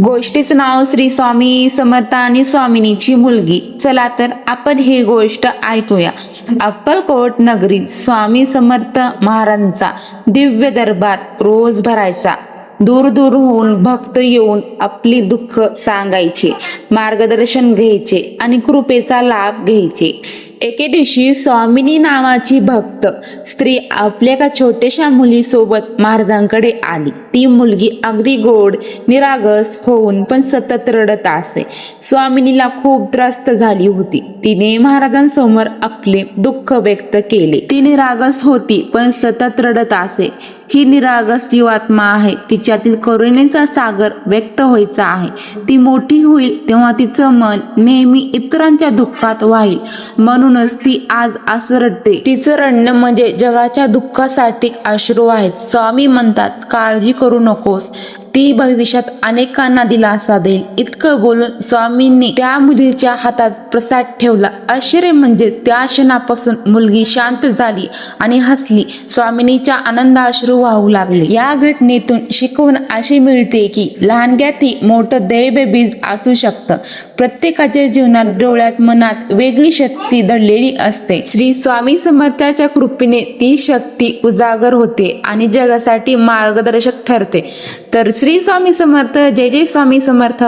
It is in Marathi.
गोष्टीचं नाव श्री स्वामी समर्थ आणि स्वामिनीची मुलगी. चला तर आपण ही गोष्ट ऐकूया. अक्कलकोट नगरीत स्वामी समर्थ महाराजांचा दिव्य दरबार रोज भरायचा. दूर दूरहून भक्त येऊन आपली दुःख सांगायचे, मार्गदर्शन घ्यायचे आणि कृपेचा लाभ घ्यायचे. एके दिवशी स्वामिनी नावाची भक्त स्त्री आपल्या एका छोट्याशा मुलीसोबत महाराजांकडे आली. ती मुलगी अगदी गोड निरागस होऊन पण सतत रडत असे. स्वामिनीला खूप त्रस्त झाली होती. तिने महाराजांसमोर आपले दुःख व्यक्त केले. ती निरागस होती पण सतत रडत असे. ही निरागस जीवात्मा आहे. तिच्यातील करुणेचा सागर व्यक्त व्हायचा आहे. ती मोठी होईल तेव्हा तिचं मन नेहमी इतरांच्या दुःखात वाहील. म्हणूनच ती आज असं रडते. तिचं रडणं म्हणजे जगाच्या दुःखासाठी अश्रू आहेत. स्वामी म्हणतात, काळजी करू नकोस, ती भविष्यात अनेकांना दिलासा देईल. इतकं बोलून स्वामींनी त्या मुलीच्या हातात प्रसाद ठेवला. आश्चर्य म्हणजे त्या क्षणापासून मुलगी शांत झाली आणि हसली. स्वामिनीच्या आनंदाश्रू वाहू लागले. या घटनेतून शिकवण अशी मिळते की लहानग्याती मोठं दैव बीज असू शकतं. प्रत्येकाच्या जीवनात डोळ्यात मनात वेगळी शक्ती दडलेली असते. श्री स्वामी समर्थाच्या कृपेने ती शक्ती उजागर होते आणि जगासाठी मार्गदर्शक ठरते. तर श्री स्वामी समर्थ. जय जय स्वामी समर्थ.